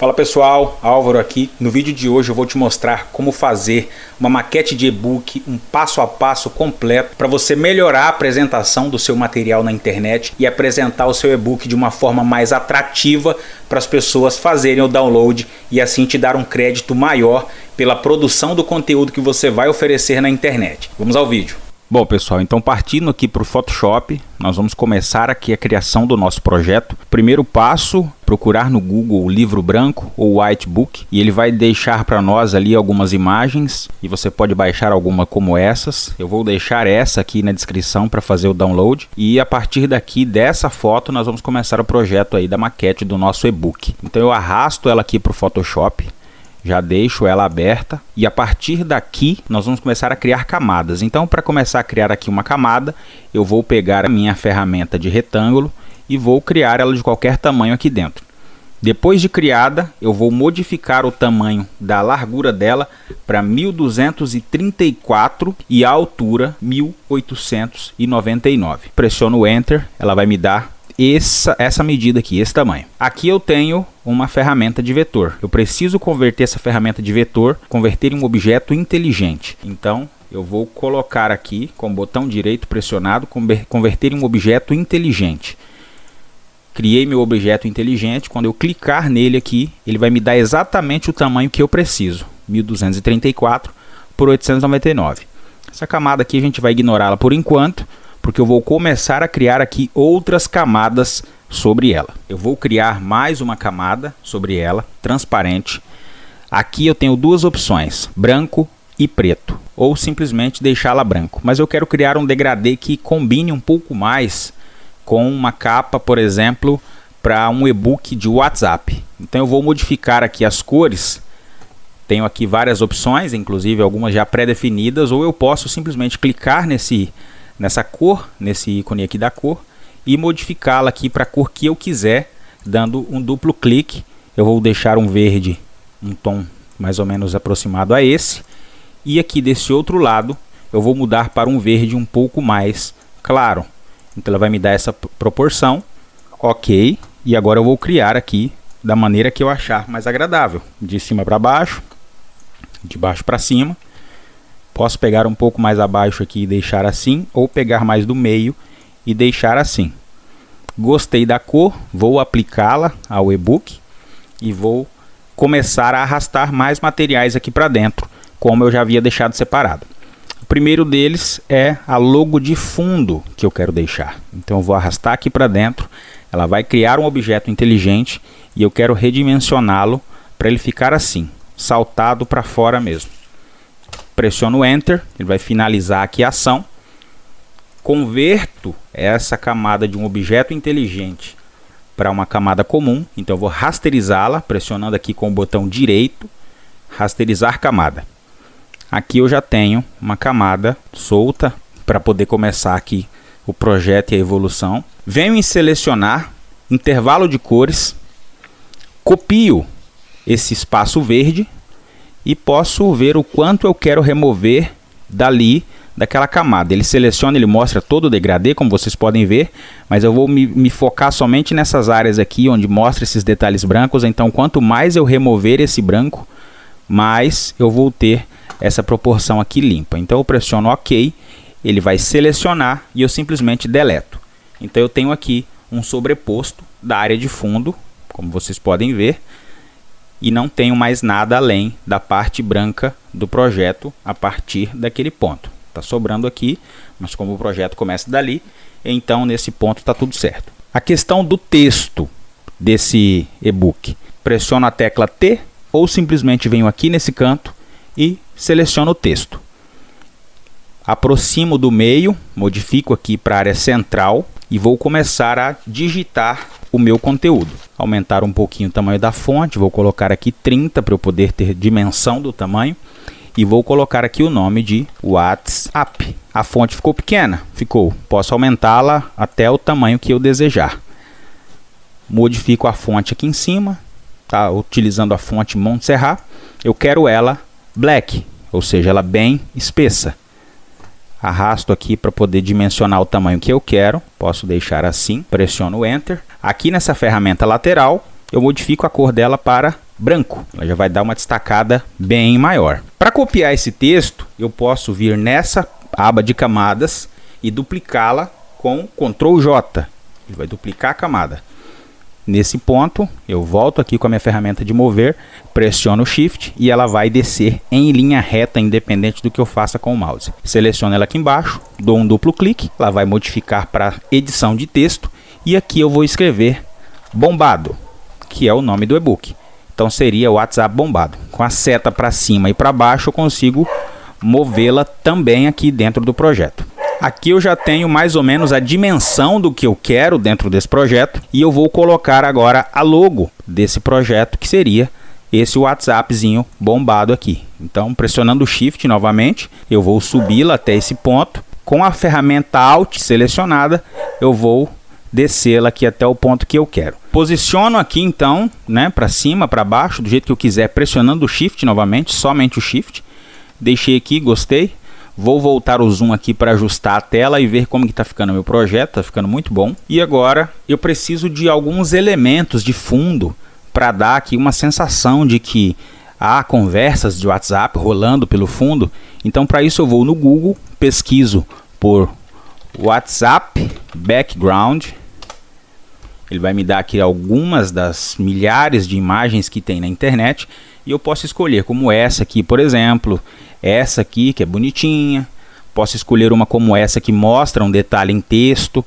Fala pessoal, Álvaro aqui. No vídeo de hoje eu vou te mostrar como fazer uma maquete de e-book, um passo a passo completo para você melhorar a apresentação do seu material na internet e apresentar o seu e-book de uma forma mais atrativa para as pessoas fazerem o download e assim te dar um crédito maior pela produção do conteúdo que você vai oferecer na internet. Vamos ao vídeo. Bom pessoal, então partindo aqui para o Photoshop, nós vamos começar aqui a criação do nosso projeto. Primeiro passo, procurar no Google o livro branco ou White Book e ele vai deixar para nós ali algumas imagens e você pode baixar alguma como essas. Eu vou deixar essa aqui na descrição para fazer o download e a partir daqui dessa foto nós vamos começar o projeto aí da maquete do nosso e-book. Então eu arrasto ela aqui para o Photoshop. Já deixo ela aberta e a partir daqui nós vamos começar a criar camadas. Então para começar a criar aqui uma camada, eu vou pegar a minha ferramenta de retângulo e vou criar ela de qualquer tamanho aqui dentro. Depois de criada, eu vou modificar o tamanho da largura dela para 1234 e a altura 1899. Pressiono o Enter, ela vai me dar essa medida aqui, esse tamanho. Aqui eu tenho uma ferramenta de vetor. Eu preciso converter essa ferramenta de vetor, converter em um objeto inteligente. Então eu vou colocar aqui com o botão direito pressionado, converter em um objeto inteligente. Criei meu objeto inteligente. Quando eu clicar nele aqui, ele vai me dar exatamente o tamanho que eu preciso, 1234 por 899. Essa camada aqui a gente vai ignorá-la por enquanto, porque eu vou começar a criar aqui outras camadas sobre ela. Eu vou criar mais uma camada sobre ela, transparente. Aqui eu tenho duas opções, branco e preto, ou simplesmente deixá-la branco. Mas eu quero criar um degradê que combine um pouco mais com uma capa, por exemplo, para um e-book de WhatsApp. Então eu vou modificar aqui as cores. Tenho aqui várias opções, inclusive algumas já pré-definidas, ou eu posso simplesmente clicar nessa cor, nesse ícone aqui da cor e modificá-la aqui para a cor que eu quiser, dando um duplo clique. Eu vou deixar um verde, um tom mais ou menos aproximado a esse, e aqui desse outro lado eu vou mudar para um verde um pouco mais claro. Então ela vai me dar essa proporção, ok, e agora eu vou criar aqui da maneira que eu achar mais agradável, de cima para baixo, de baixo para cima. Posso pegar um pouco mais abaixo aqui e deixar assim, ou pegar mais do meio e deixar assim. Gostei da cor, vou aplicá-la ao e-book e vou começar a arrastar mais materiais aqui para dentro, como eu já havia deixado separado. O primeiro deles é a logo de fundo que eu quero deixar. Então eu vou arrastar aqui para dentro, ela vai criar um objeto inteligente e eu quero redimensioná-lo para ele ficar assim, saltado para fora mesmo. Pressiono Enter, ele vai finalizar aqui a ação. Converto essa camada de um objeto inteligente para uma camada comum. Então eu vou rasterizá-la, pressionando aqui com o botão direito, rasterizar camada. Aqui eu já tenho uma camada solta para poder começar aqui o projeto e a evolução. Venho em selecionar, intervalo de cores, copio esse espaço verde e posso ver o quanto eu quero remover daquela camada. Ele seleciona, ele mostra todo o degradê, como vocês podem ver, mas eu vou me focar somente nessas áreas aqui, onde mostra esses detalhes brancos. Então, quanto mais eu remover esse branco, mais eu vou ter essa proporção aqui limpa. Então, eu pressiono OK, ele vai selecionar e eu simplesmente deleto. Então, eu tenho aqui um sobreposto da área de fundo, como vocês podem ver, e não tenho mais nada além da parte branca do projeto a partir daquele ponto. Está sobrando aqui, mas como o projeto começa dali, então nesse ponto está tudo certo. A questão do texto desse e-book. Pressiono a tecla T ou simplesmente venho aqui nesse canto e seleciono o texto. Aproximo do meio, modifico aqui para a área central e vou começar a digitar o meu conteúdo. Aumentar um pouquinho o tamanho da fonte, vou colocar aqui 30 para eu poder ter dimensão do tamanho e vou colocar aqui o nome de WhatsApp. A fonte ficou pequena? Ficou. Posso aumentá-la até o tamanho que eu desejar. Modifico a fonte aqui em cima, tá? Utilizando a fonte Montserrat. Eu quero ela black, ou seja, ela bem espessa. Arrasto aqui para poder dimensionar o tamanho que eu quero. Posso deixar assim, pressiono Enter. Aqui nessa ferramenta lateral, eu modifico a cor dela para branco. Ela já vai dar uma destacada bem maior. Para copiar esse texto, eu posso vir nessa aba de camadas e duplicá-la com Ctrl J. Ele vai duplicar a camada. Nesse ponto, eu volto aqui com a minha ferramenta de mover, pressiono o Shift e ela vai descer em linha reta, independente do que eu faça com o mouse. Seleciono ela aqui embaixo, dou um duplo clique, ela vai modificar para edição de texto e aqui eu vou escrever bombado, que é o nome do e-book. Então seria o WhatsApp bombado. Com a seta para cima e para baixo eu consigo movê-la também aqui dentro do projeto. Aqui eu já tenho mais ou menos a dimensão do que eu quero dentro desse projeto e eu vou colocar agora a logo desse projeto, que seria esse WhatsAppzinho bombado aqui. Então, pressionando o Shift novamente, eu vou subi-la até esse ponto. Com a ferramenta Alt selecionada, eu vou descê-la aqui até o ponto que eu quero. Posiciono aqui então, para cima, para baixo, do jeito que eu quiser, pressionando o Shift novamente, somente o Shift. Deixei aqui, gostei. Vou voltar o zoom aqui para ajustar a tela e ver como que está ficando o meu projeto. Está ficando muito bom. E agora eu preciso de alguns elementos de fundo para dar aqui uma sensação de que há conversas de WhatsApp rolando pelo fundo. Então, para isso eu vou no Google, pesquiso por WhatsApp Background. Ele vai me dar aqui algumas das milhares de imagens que tem na internet. E eu posso escolher como essa aqui, por exemplo. Essa aqui que é bonitinha. Posso escolher uma como essa que mostra um detalhe em texto.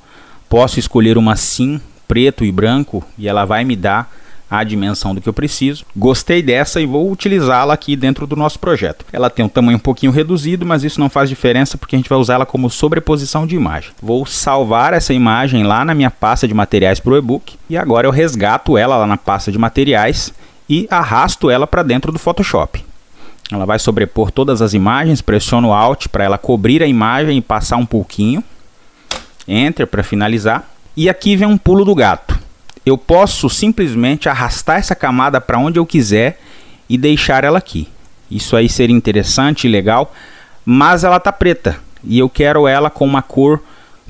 Posso escolher uma assim, preto e branco. E ela vai me dar a dimensão do que eu preciso. Gostei dessa e vou utilizá-la aqui dentro do nosso projeto. Ela tem um tamanho um pouquinho reduzido, mas isso não faz diferença porque a gente vai usar ela como sobreposição de imagem. Vou salvar essa imagem lá na minha pasta de materiais para o e-book. E agora eu resgato ela lá na pasta de materiais e arrasto ela para dentro do Photoshop. Ela vai sobrepor todas as imagens, pressiono Alt para ela cobrir a imagem e passar um pouquinho. Enter para finalizar. E aqui vem um pulo do gato. Eu posso simplesmente arrastar essa camada para onde eu quiser e deixar ela aqui. Isso aí seria interessante e legal, mas ela está preta e eu quero ela com uma cor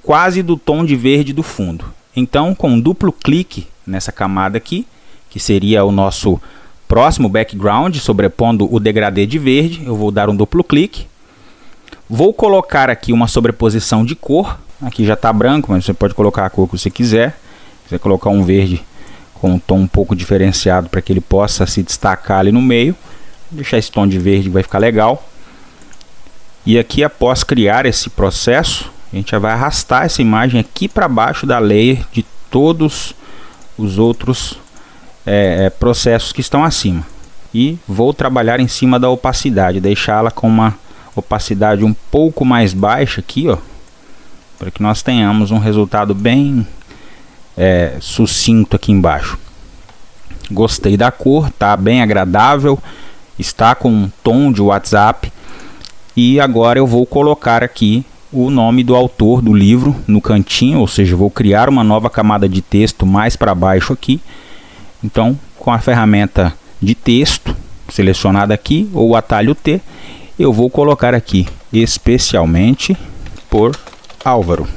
quase do tom de verde do fundo. Então, com um duplo clique nessa camada aqui, que seria o nosso próximo background, sobrepondo o degradê de verde, eu vou dar um duplo clique. Vou colocar aqui uma sobreposição de cor. Aqui já está branco, mas você pode colocar a cor que você quiser. Você colocar um verde com um tom um pouco diferenciado para que ele possa se destacar ali no meio. Deixar esse tom de verde, vai ficar legal. E aqui, após criar esse processo, a gente já vai arrastar essa imagem aqui para baixo da layer de todos os outros processos que estão acima. E vou trabalhar em cima da opacidade, deixá-la com uma opacidade um pouco mais baixa aqui, ó, para que nós tenhamos um resultado bem sucinto aqui embaixo. Gostei da cor, tá bem agradável, está com um tom de WhatsApp. E agora eu vou colocar aqui o nome do autor do livro no cantinho, ou seja, vou criar uma nova camada de texto mais para baixo aqui. Então, com a ferramenta de texto selecionada aqui, ou o atalho T, eu vou colocar aqui especialmente por Álvaro.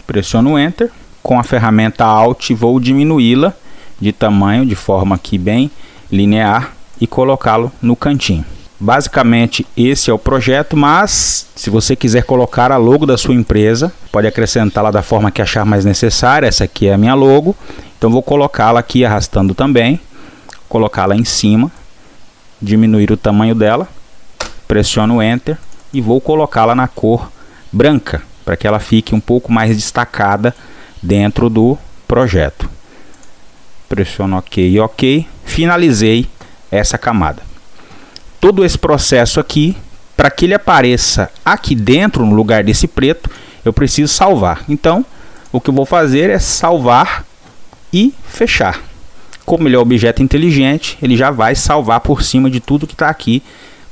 Pressiono Enter. Com a ferramenta Alt vou diminuí-la de tamanho de forma aqui bem linear e colocá-lo no cantinho. Basicamente esse é o projeto, mas se você quiser colocar a logo da sua empresa, pode acrescentá-la da forma que achar mais necessária. Essa aqui é a minha logo, então vou colocá-la aqui arrastando também, colocá-la em cima, diminuir o tamanho dela, pressiono Enter e vou colocá-la na cor branca, para que ela fique um pouco mais destacada dentro do projeto. Pressiono OK e OK, finalizei essa camada. Todo esse processo aqui, para que ele apareça aqui dentro, no lugar desse preto, eu preciso salvar. Então, o que eu vou fazer é salvar e fechar. Como ele é objeto inteligente, ele já vai salvar por cima de tudo que está aqui,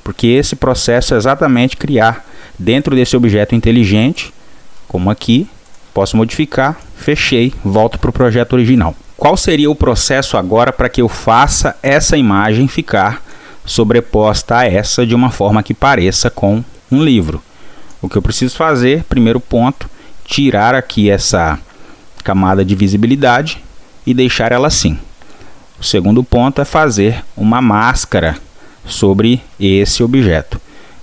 porque esse processo é exatamente criar dentro desse objeto inteligente, como aqui, posso modificar, fechei, volto para o projeto original. Qual seria o processo agora para que eu faça essa imagem ficar sobreposta a essa de uma forma que pareça com um livro? O que eu preciso fazer, primeiro ponto, tirar aqui essa camada de visibilidade e deixar ela assim. O segundo ponto é fazer uma máscara sobre esse objeto.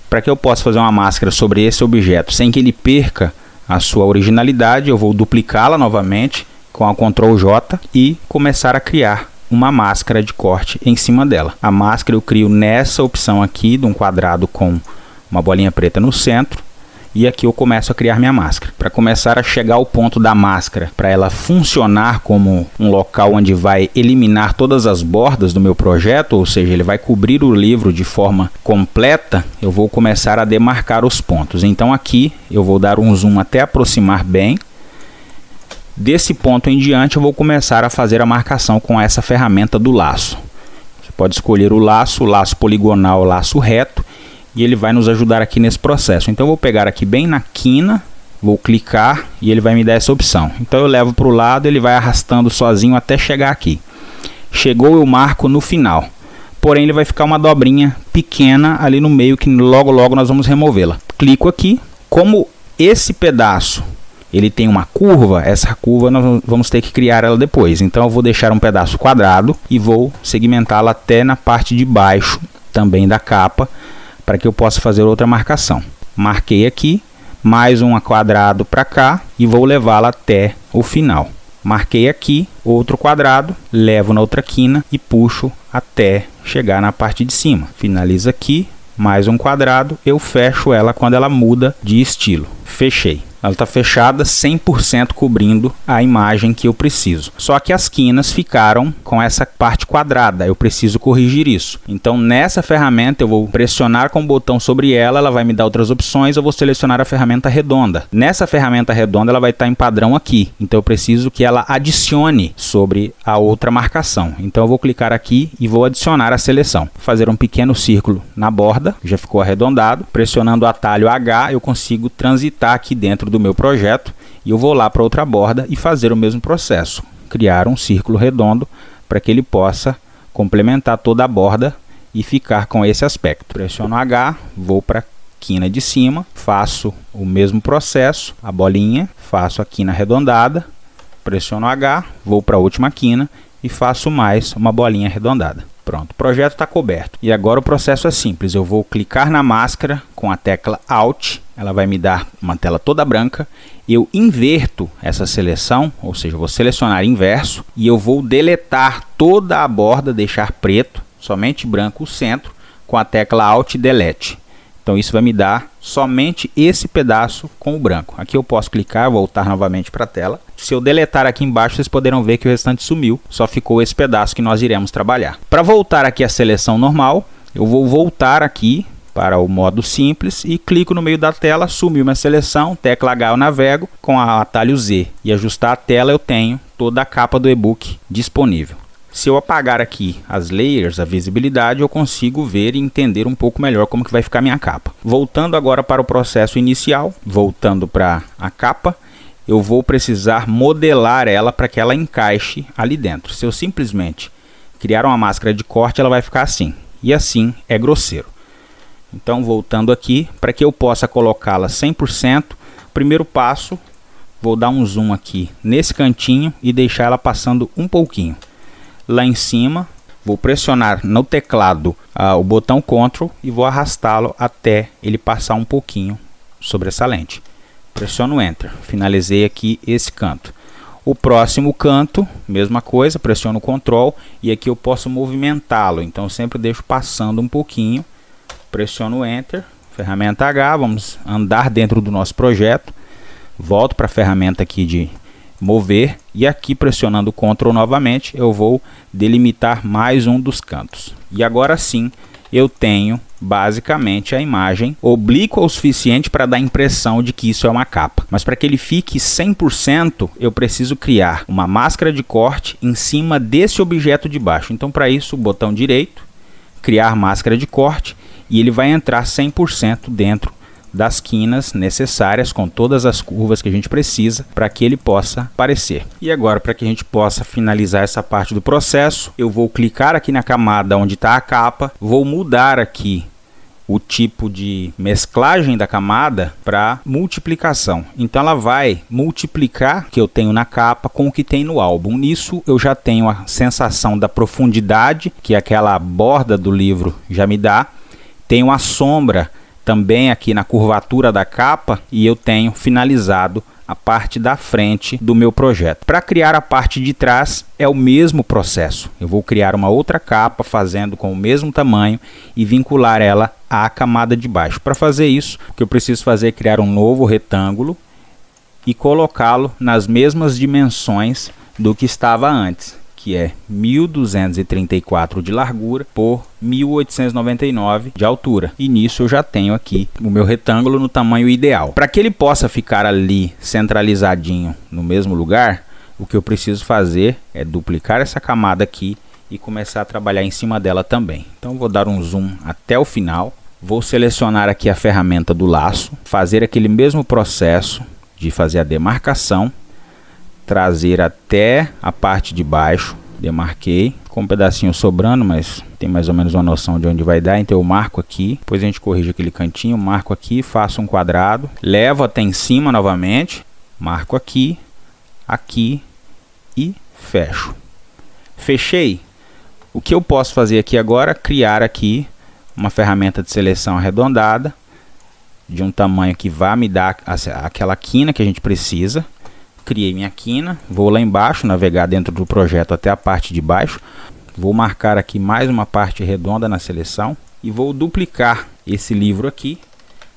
Para que eu possa fazer uma máscara sobre esse objeto sem que ele perca a sua originalidade, eu vou duplicá-la novamente com a Ctrl J e começar a criar uma máscara de corte em cima dela. A máscara eu crio nessa opção aqui, de um quadrado com uma bolinha preta no centro. E aqui eu começo a criar minha máscara. Para começar a chegar ao ponto da máscara, para ela funcionar como um local onde vai eliminar todas as bordas do meu projeto, ou seja, ele vai cobrir o livro de forma completa, eu vou começar a demarcar os pontos. Então aqui eu vou dar um zoom até aproximar bem. Desse ponto em diante eu vou começar a fazer a marcação com essa ferramenta do laço. Você pode escolher o laço poligonal, o laço reto, e ele vai nos ajudar aqui nesse processo. Então eu vou pegar aqui bem na quina, vou clicar e ele vai me dar essa opção. Então eu levo para o lado, ele vai arrastando sozinho até chegar aqui. Chegou, eu marco no final. Porém ele vai ficar uma dobrinha pequena ali no meio que logo nós vamos removê-la. Clico aqui. Como esse pedaço ele tem uma curva, essa curva nós vamos ter que criar ela depois. Então eu vou deixar um pedaço quadrado e vou segmentá-la até na parte de baixo também da capa, para que eu possa fazer outra marcação. Marquei aqui, mais um quadrado para cá e vou levá-la até o final. Marquei aqui, outro quadrado, levo na outra quina e puxo até chegar na parte de cima. Finaliza aqui, mais um quadrado, eu fecho ela quando ela muda de estilo. Fechei. Ela está fechada 100% cobrindo a imagem que eu preciso. Só que as quinas ficaram com essa parte quadrada. Eu preciso corrigir isso. Então nessa ferramenta eu vou pressionar com o botão sobre ela. Ela vai me dar outras opções. Eu vou selecionar a ferramenta redonda. Nessa ferramenta redonda ela vai estar em padrão aqui. Então eu preciso que ela adicione sobre a outra marcação. Então eu vou clicar aqui e vou adicionar a seleção. Fazer um pequeno círculo na borda. Já ficou arredondado. Pressionando o atalho H eu consigo transitar aqui dentro do meu projeto e eu vou lá para outra borda e fazer o mesmo processo, criar um círculo redondo para que ele possa complementar toda a borda e ficar com esse aspecto. Pressiono H, vou para a quina de cima, faço o mesmo processo, a bolinha, faço a quina arredondada, pressiono H, vou para a última quina e faço mais uma bolinha arredondada. Pronto, o projeto está coberto. E agora o processo é simples. Eu vou clicar na máscara com a tecla Alt. Ela vai me dar uma tela toda branca. Eu inverto essa seleção, ou seja, vou selecionar inverso. E eu vou deletar toda a borda, deixar preto, somente branco o centro, com a tecla Alt Delete. Então isso vai me dar somente esse pedaço com o branco. Aqui eu posso clicar, voltar novamente para a tela. Se eu deletar aqui embaixo, vocês poderão ver que o restante sumiu. Só ficou esse pedaço que nós iremos trabalhar. Para voltar aqui à seleção normal, eu vou voltar aqui para o modo simples e clico no meio da tela, sumiu minha seleção, tecla H eu navego, com o atalho Z e ajustar a tela eu tenho toda a capa do e-book disponível. Se eu apagar aqui as layers, a visibilidade, eu consigo ver e entender um pouco melhor como que vai ficar minha capa. Voltando agora para o processo inicial, voltando para a capa, eu vou precisar modelar ela para que ela encaixe ali dentro. Se eu simplesmente criar uma máscara de corte, ela vai ficar assim. E assim é grosseiro. Então, voltando aqui, para que eu possa colocá-la 100%, primeiro passo, vou dar um zoom aqui nesse cantinho e deixar ela passando um pouquinho. Lá em cima, vou pressionar no teclado o botão Ctrl e vou arrastá-lo até ele passar um pouquinho sobre essa lente. Pressiono Enter, finalizei aqui esse canto. O próximo canto, mesma coisa, pressiono Ctrl e aqui eu posso movimentá-lo. Então eu sempre deixo passando um pouquinho, pressiono Enter, ferramenta H, vamos andar dentro do nosso projeto. Volto para a ferramenta aqui de mover e aqui pressionando o Ctrl novamente eu vou delimitar mais um dos cantos. E agora sim eu tenho basicamente a imagem oblíqua o suficiente para dar a impressão de que isso é uma capa. Mas para que ele fique 100%, eu preciso criar uma máscara de corte em cima desse objeto de baixo. Então para isso, o botão direito, criar máscara de corte, e ele vai entrar 100% dentro das quinas necessárias, com todas as curvas que a gente precisa para que ele possa aparecer. E agora, para que a gente possa finalizar essa parte do processo, eu vou clicar aqui na camada onde está a capa, vou mudar aqui o tipo de mesclagem da camada para multiplicação. Então ela vai multiplicar o que eu tenho na capa com o que tem no álbum. Nisso eu já tenho a sensação da profundidade que aquela borda do livro já me dá. Tenho a sombra também aqui na curvatura da capa e eu tenho finalizado a parte da frente do meu projeto. Para criar a parte de trás é o mesmo processo. Eu vou criar uma outra capa fazendo com o mesmo tamanho e vincular ela à camada de baixo. Para fazer isso, o que eu preciso fazer é criar um novo retângulo e colocá-lo nas mesmas dimensões do que estava antes, que é 1234 de largura por 1899 de altura. E nisso eu já tenho aqui o meu retângulo no tamanho ideal. Para que ele possa ficar ali centralizadinho no mesmo lugar, o que eu preciso fazer é duplicar essa camada aqui e começar a trabalhar em cima dela também. Então vou dar um zoom até o final. Vou selecionar aqui a ferramenta do laço, fazer aquele mesmo processo de fazer a demarcação, trazer até a parte de baixo, demarquei, com um pedacinho sobrando, mas tem mais ou menos uma noção de onde vai dar, então eu marco aqui, depois a gente corrige aquele cantinho, marco aqui, faço um quadrado, levo até em cima novamente, marco aqui, aqui e fecho. Fechei. O que eu posso fazer aqui agora? Criar aqui uma ferramenta de seleção arredondada, de um tamanho que vai me dar aquela quina que a gente precisa. Criei minha quina, vou lá embaixo, navegar dentro do projeto até a parte de baixo, vou marcar aqui mais uma parte redonda na seleção e vou duplicar esse livro aqui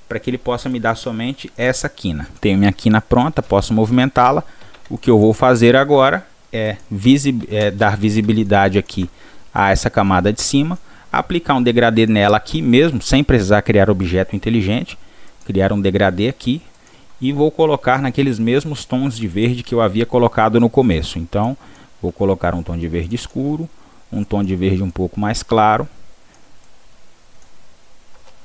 para que ele possa me dar somente essa quina. Tenho minha quina pronta, posso movimentá-la. O que eu vou fazer agora é dar visibilidade aqui a essa camada de cima, aplicar um degradê nela aqui mesmo, sem precisar criar objeto inteligente, criar um degradê aqui. E vou colocar naqueles mesmos tons de verde que eu havia colocado no começo. Então, vou colocar um tom de verde escuro, um tom de verde um pouco mais claro.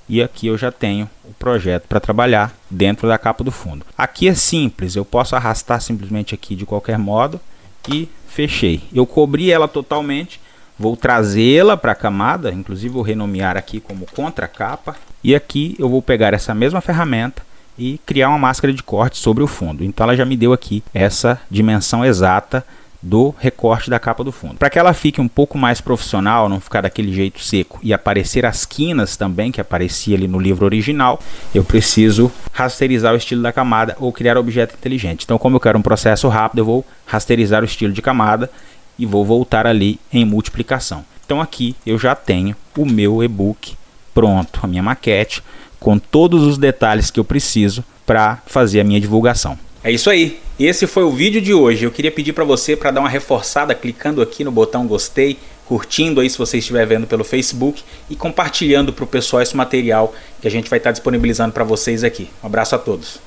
E aqui eu já tenho o projeto para trabalhar dentro da capa do fundo. Aqui é simples, eu posso arrastar simplesmente aqui de qualquer modo e fechei. Eu cobri ela totalmente, vou trazê-la para a camada, inclusive vou renomear aqui como contracapa. E aqui eu vou pegar essa mesma ferramenta e criar uma máscara de corte sobre o fundo. Então ela já me deu aqui essa dimensão exata do recorte da capa do fundo. Para que ela fique um pouco mais profissional, não ficar daquele jeito seco e aparecer as quinas também que aparecia ali no livro original, eu preciso rasterizar o estilo da camada ou criar objeto inteligente. Então, como eu quero um processo rápido, eu vou rasterizar o estilo de camada e vou voltar ali em multiplicação. Então aqui eu já tenho o meu e-book pronto, a minha maquete, com todos os detalhes que eu preciso para fazer a minha divulgação. É isso aí, esse foi o vídeo de hoje. Eu queria pedir para você para dar uma reforçada clicando aqui no botão gostei, curtindo aí se você estiver vendo pelo Facebook e compartilhando para o pessoal esse material que a gente vai estar disponibilizando para vocês aqui. Um abraço a todos.